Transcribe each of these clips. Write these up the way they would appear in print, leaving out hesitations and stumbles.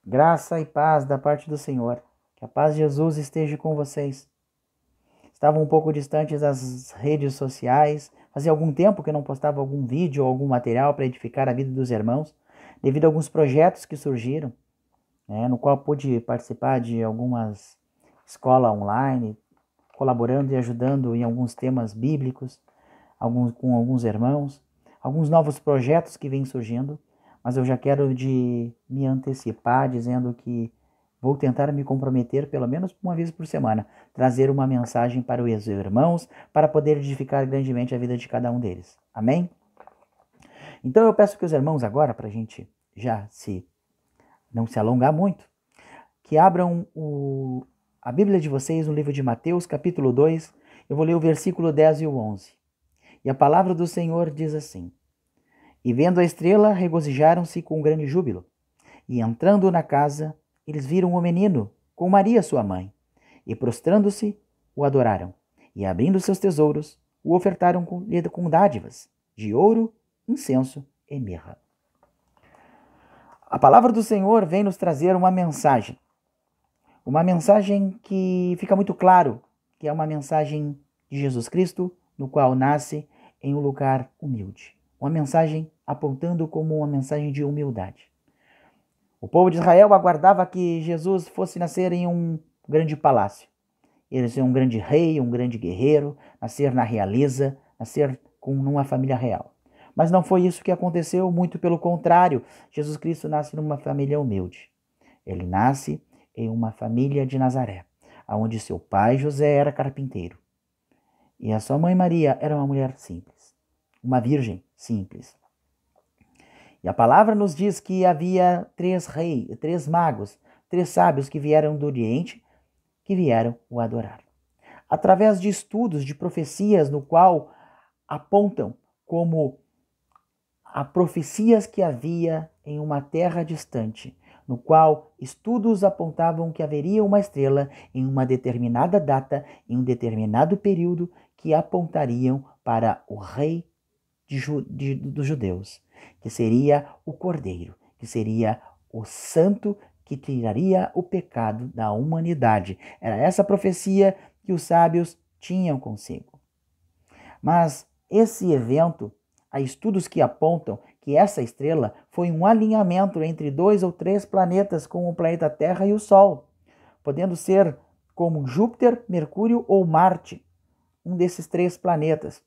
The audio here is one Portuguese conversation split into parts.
Graça e paz da parte do Senhor. Que a paz de Jesus esteja com vocês. Estava um pouco distantes das redes sociais. Fazia algum tempo que eu não postava algum vídeo ou algum material para edificar a vida dos irmãos, devido a alguns projetos que surgiram, no qual pude participar de algumas escolas online, colaborando e ajudando em alguns temas bíblicos, com alguns irmãos, alguns novos projetos que vêm surgindo, mas eu já quero me antecipar dizendo que vou tentar me comprometer pelo menos uma vez por semana, trazer uma mensagem para os irmãos, para poder edificar grandemente a vida de cada um deles. Amém? Então eu peço que os irmãos agora, para a gente não se alongar muito, que abram a Bíblia de vocês no livro de Mateus, capítulo 2, eu vou ler o versículo 10 e o 11. E a palavra do Senhor diz assim: E vendo a estrela, regozijaram-se com grande júbilo. E entrando na casa, eles viram o menino com Maria sua mãe, e prostrando-se, o adoraram. E abrindo seus tesouros, o ofertaram com dádivas, de ouro, incenso e mirra. A palavra do Senhor vem nos trazer uma mensagem que fica muito claro que é uma mensagem de Jesus Cristo, no qual nasce em um lugar humilde. Uma mensagem apontando como uma mensagem de humildade. O povo de Israel aguardava que Jesus fosse nascer em um grande palácio. Ele ser um grande rei, um grande guerreiro, nascer na realeza, nascer numa família real. Mas não foi isso que aconteceu, muito pelo contrário. Jesus Cristo nasce numa família humilde. Ele nasce em uma família de Nazaré, onde seu pai José era carpinteiro. E a sua mãe Maria era uma mulher simples, uma virgem simples. E a palavra nos diz que havia três magos, 3 sábios que vieram do Oriente, que vieram o adorar. Através de estudos de profecias, no qual apontam como a profecias que havia em uma terra distante, no qual estudos apontavam que haveria uma estrela em uma determinada data, em um determinado período, que apontariam para o rei dos judeus, que seria o Cordeiro, que seria o santo que tiraria o pecado da humanidade. Era essa profecia que os sábios tinham consigo. Mas esse evento, há estudos que apontam que essa estrela foi um alinhamento entre 2 ou 3 planetas, como o planeta Terra e o Sol, podendo ser como Júpiter, Mercúrio ou Marte, um desses 3 planetas.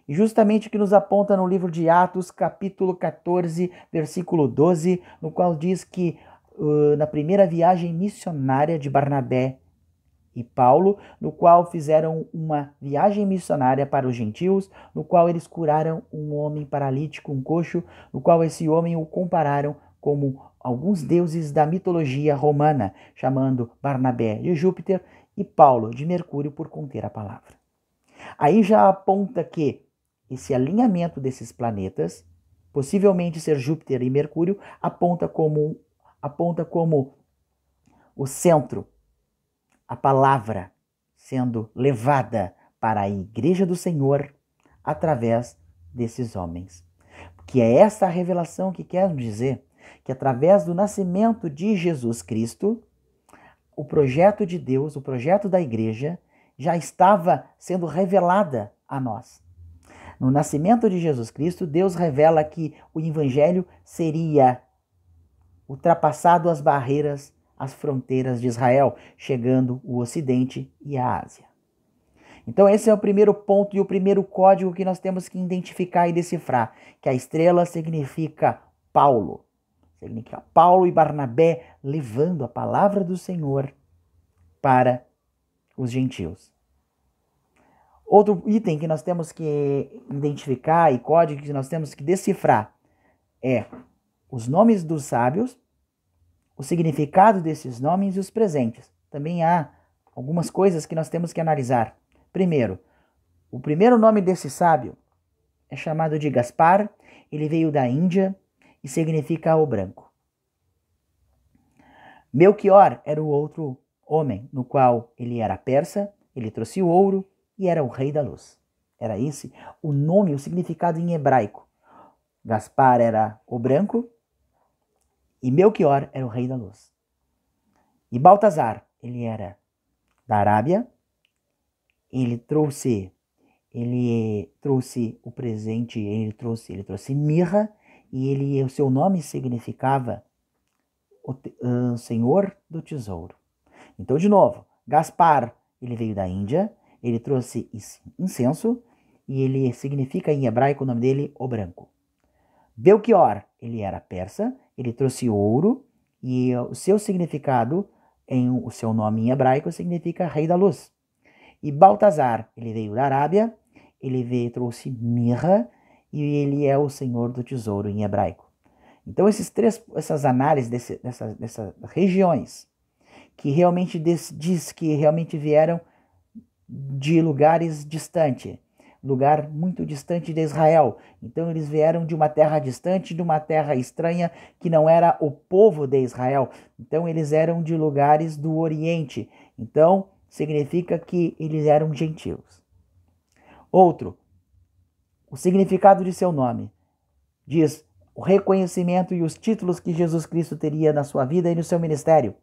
E justamente o que nos aponta no livro de Atos, capítulo 14, versículo 12, no qual diz que na primeira viagem missionária de Barnabé e Paulo, no qual fizeram uma viagem missionária para os gentios, no qual eles curaram um homem paralítico, um coxo, no qual esse homem o compararam como alguns deuses da mitologia romana, chamando Barnabé de Júpiter e Paulo de Mercúrio por conter a palavra. Aí já aponta que esse alinhamento desses planetas, possivelmente ser Júpiter e Mercúrio, aponta como o centro, a palavra sendo levada para a igreja do Senhor através desses homens. Que é essa a revelação que quer nos dizer que através do nascimento de Jesus Cristo, o projeto de Deus, o projeto da igreja, já estava sendo revelada a nós. No nascimento de Jesus Cristo, Deus revela que o evangelho seria ultrapassado as barreiras, as fronteiras de Israel, chegando o Ocidente e a Ásia. Então esse é o primeiro ponto e o primeiro código que nós temos que identificar e decifrar, que a estrela significa Paulo. Significa Paulo e Barnabé levando a palavra do Senhor para os gentios. Outro item que nós temos que identificar e código que nós temos que decifrar é os nomes dos sábios, o significado desses nomes e os presentes. Também há algumas coisas que nós temos que analisar. Primeiro, o primeiro nome desse sábio é chamado de Gaspar, ele veio da Índia e significa o branco. Melchior era o outro homem, no qual ele era persa, ele trouxe o ouro e era o rei da luz. Era esse o nome, o significado em hebraico. Gaspar era o branco E Melquior era o rei da luz. E Baltazar, ele era da Arábia, ele trouxe o presente, ele trouxe mirra, e o seu nome significava o Senhor do Tesouro. Então, de novo, Gaspar, ele veio da Índia, ele trouxe incenso, e ele significa em hebraico o nome dele, o branco. Belchior, ele era persa, ele trouxe ouro, e o seu significado, o seu nome em hebraico, significa rei da luz. E Baltazar, ele veio da Arábia, trouxe mirra, e ele é o Senhor do Tesouro em hebraico. Então, essas análises dessas regiões, que realmente diz que realmente vieram de lugares distantes, lugar muito distante de Israel. Então eles vieram de uma terra distante, de uma terra estranha, que não era o povo de Israel. Então eles eram de lugares do Oriente. Então significa que eles eram gentios. Outro, o significado de seu nome diz o reconhecimento e os títulos que Jesus Cristo teria na sua vida e no seu ministério.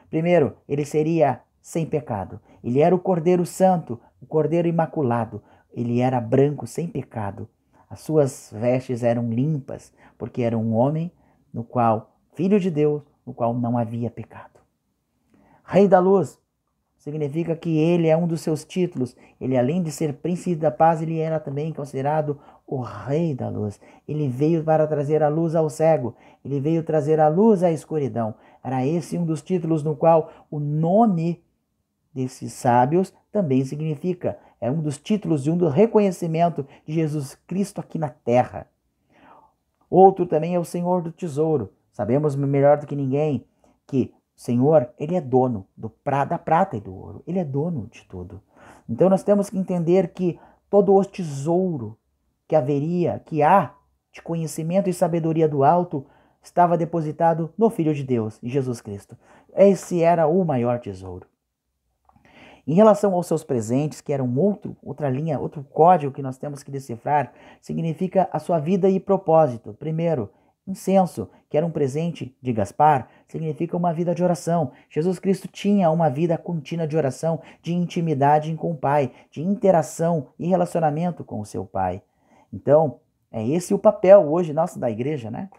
Primeiro, ele seria sem pecado. Ele era o Cordeiro Santo, o Cordeiro Imaculado. Ele era branco, sem pecado. As suas vestes eram limpas, porque era um homem no qual, filho de Deus, no qual não havia pecado. Rei da Luz significa que ele é um dos seus títulos. Ele, além de ser príncipe da paz, ele era também considerado o Rei da Luz. Ele veio para trazer a luz ao cego. Ele veio trazer a luz à escuridão. Era esse um dos títulos no qual o nome desses sábios também significa. É um dos títulos e um do reconhecimento de Jesus Cristo aqui na terra. Outro também é o Senhor do Tesouro. Sabemos melhor do que ninguém que o Senhor, ele é dono da prata e do ouro. Ele é dono de tudo. Então nós temos que entender que todo o tesouro que há de conhecimento e sabedoria do alto, estava depositado no Filho de Deus, Jesus Cristo. Esse era o maior tesouro. Em relação aos seus presentes, que eram outra linha, outro código que nós temos que decifrar, significa a sua vida e propósito. Primeiro, incenso, que era um presente de Gaspar, significa uma vida de oração. Jesus Cristo tinha uma vida contínua de oração, de intimidade com o Pai, de interação e relacionamento com o seu Pai. Então, é esse o papel hoje nosso da igreja, né?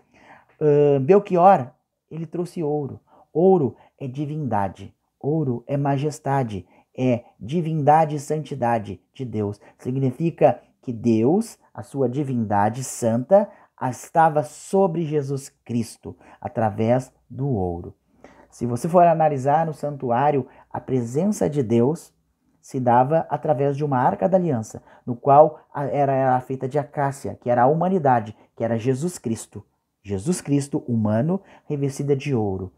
Belchior, ele trouxe ouro. Ouro é divindade, ouro é majestade, é divindade e santidade de Deus. Significa que Deus, a sua divindade santa, estava sobre Jesus Cristo, através do ouro. Se você for analisar no santuário, a presença de Deus se dava através de uma arca da aliança, no qual era feita de acácia, que era a humanidade, que era Jesus Cristo. Jesus Cristo, humano, revestida de ouro.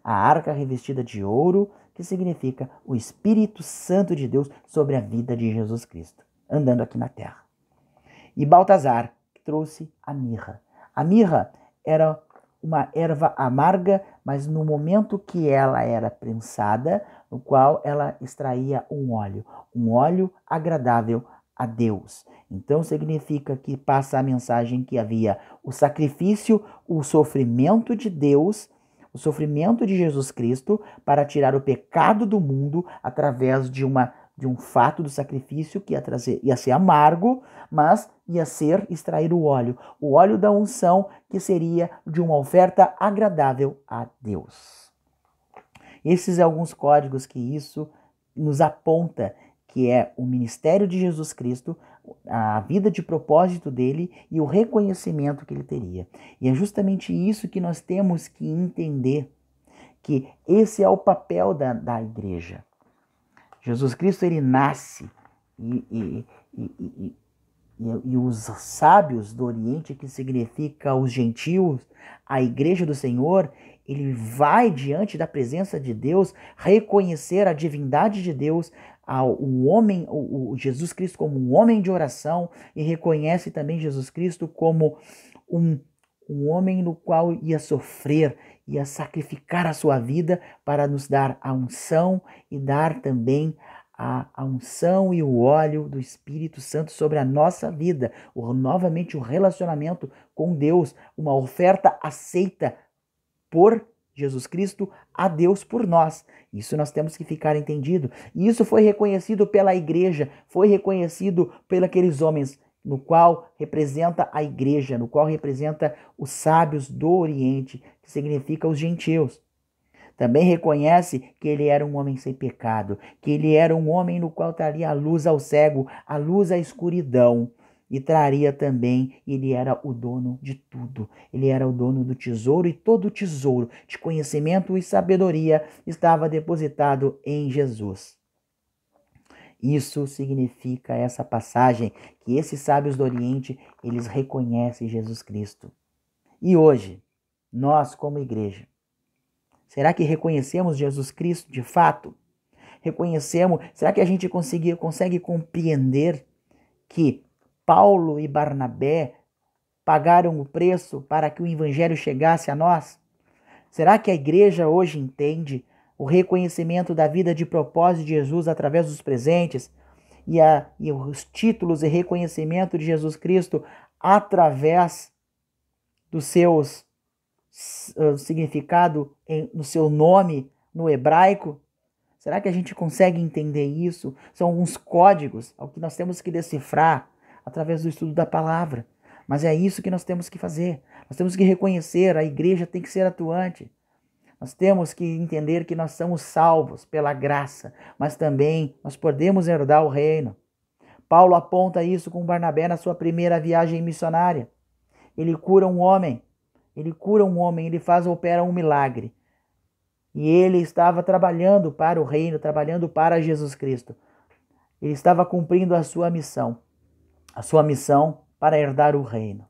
A arca revestida de ouro, que significa o Espírito Santo de Deus sobre a vida de Jesus Cristo, andando aqui na terra. E Baltazar, que trouxe a mirra. A mirra era uma erva amarga, mas no momento que ela era prensada, no qual ela extraía um óleo agradável a Deus. Então significa que passa a mensagem que havia o sacrifício, o sofrimento de Deus, o sofrimento de Jesus Cristo para tirar o pecado do mundo através de um fato do sacrifício que ia ser amargo, mas ia ser extrair o óleo da unção, que seria de uma oferta agradável a Deus. Esses são alguns códigos que isso nos aponta, que é o ministério de Jesus Cristo, a vida de propósito dele e o reconhecimento que ele teria. E é justamente isso que nós temos que entender, que esse é o papel da igreja. Jesus Cristo, ele nasce e os sábios do Oriente, que significa os gentios, a igreja do Senhor, ele vai diante da presença de Deus reconhecer a divindade de Deus, o Jesus Cristo como um homem de oração, e reconhece também Jesus Cristo como um homem no qual ia sofrer, ia sacrificar a sua vida para nos dar a unção e dar também a unção e o óleo do Espírito Santo sobre a nossa vida, novamente o relacionamento com Deus, uma oferta aceita por Jesus Cristo a Deus por nós. Isso nós temos que ficar entendido. E isso foi reconhecido pela igreja, foi reconhecido por aqueles homens, no qual representa a igreja, no qual representa os sábios do Oriente, que significa os gentios. Também reconhece que ele era um homem sem pecado, que ele era um homem no qual traria a luz ao cego, a luz à escuridão, e traria também, ele era o dono de tudo, ele era o dono do tesouro, e todo o tesouro de conhecimento e sabedoria estava depositado em Jesus. Isso significa essa passagem, que esses sábios do Oriente, eles reconhecem Jesus Cristo. E hoje, nós como igreja, será que reconhecemos Jesus Cristo de fato? Reconhecemos? Será que a gente consegue compreender que Paulo e Barnabé pagaram o preço para que o evangelho chegasse a nós? Será que a igreja hoje entende o reconhecimento da vida de propósito de Jesus através dos presentes e os títulos e reconhecimento de Jesus Cristo através dos seus significado no seu nome no hebraico? Será que a gente consegue entender isso? São alguns códigos ao que nós temos que decifrar através do estudo da palavra. Mas é isso que nós temos que fazer. Nós temos que reconhecer, a igreja tem que ser atuante. Nós temos que entender que nós somos salvos pela graça, mas também nós podemos herdar o reino. Paulo aponta isso com Barnabé na sua primeira viagem missionária. Ele cura um homem, ele opera um milagre. E ele estava trabalhando para o reino, trabalhando para Jesus Cristo. Ele estava cumprindo a sua missão para herdar o reino.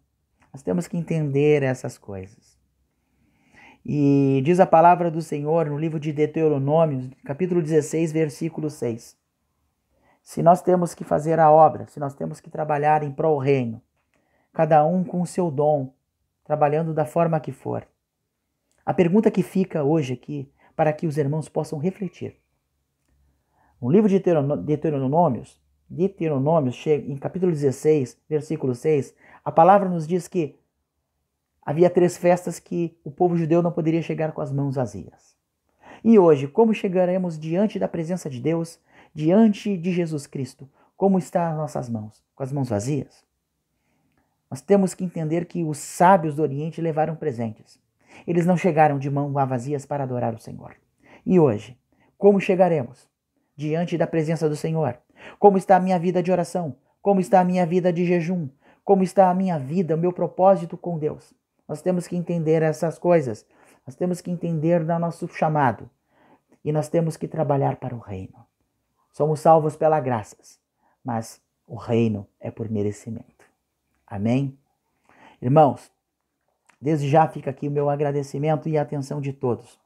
Nós temos que entender essas coisas. E diz a palavra do Senhor no livro de Deuteronômio, capítulo 16, versículo 6. Se nós temos que fazer a obra, se nós temos que trabalhar em prol do reino, cada um com o seu dom, trabalhando da forma que for. A pergunta que fica hoje aqui, para que os irmãos possam refletir. No livro de Deuteronômios, em capítulo 16, versículo 6, a palavra nos diz que havia 3 festas que o povo judeu não poderia chegar com as mãos vazias. E hoje, como chegaremos diante da presença de Deus, diante de Jesus Cristo? Como estão as nossas mãos? Com as mãos vazias? Nós temos que entender que os sábios do Oriente levaram presentes. Eles não chegaram de mãos vazias para adorar o Senhor. E hoje, como chegaremos diante da presença do Senhor? Como está a minha vida de oração? Como está a minha vida de jejum? Como está a minha vida, o meu propósito com Deus? Nós temos que entender essas coisas. Nós temos que entender do nosso chamado. E nós temos que trabalhar para o reino. Somos salvos pela graça, mas o reino é por merecimento. Amém? Irmãos, desde já fica aqui o meu agradecimento e a atenção de todos.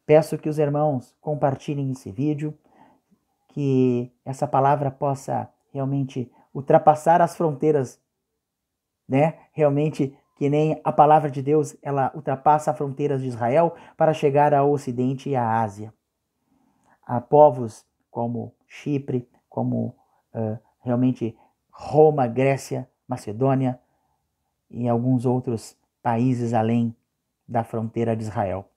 Peço que os irmãos compartilhem esse vídeo, que essa palavra possa realmente ultrapassar as fronteiras, né? Realmente, que nem a palavra de Deus, ela ultrapassa as fronteiras de Israel para chegar ao Ocidente e à Ásia. Há povos como Chipre, como realmente Roma, Grécia, Macedônia e alguns outros países além da fronteira de Israel.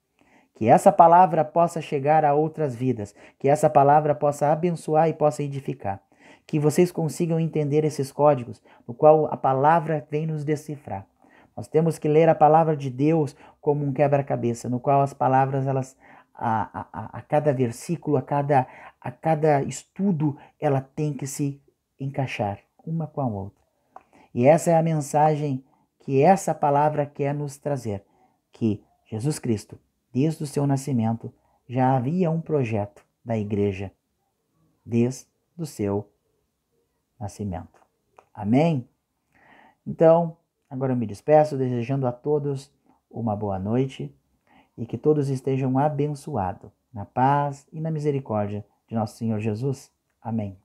Que essa palavra possa chegar a outras vidas, que essa palavra possa abençoar e possa edificar. Que vocês consigam entender esses códigos, no qual a palavra vem nos decifrar. Nós temos que ler a palavra de Deus como um quebra-cabeça, no qual as palavras, a cada versículo, a cada estudo, ela tem que se encaixar uma com a outra. E essa é a mensagem que essa palavra quer nos trazer, que Jesus Cristo, desde o seu nascimento, já havia um projeto da igreja, desde o seu nascimento. Amém? Então, agora eu me despeço, desejando a todos uma boa noite e que todos estejam abençoados na paz e na misericórdia de nosso Senhor Jesus. Amém.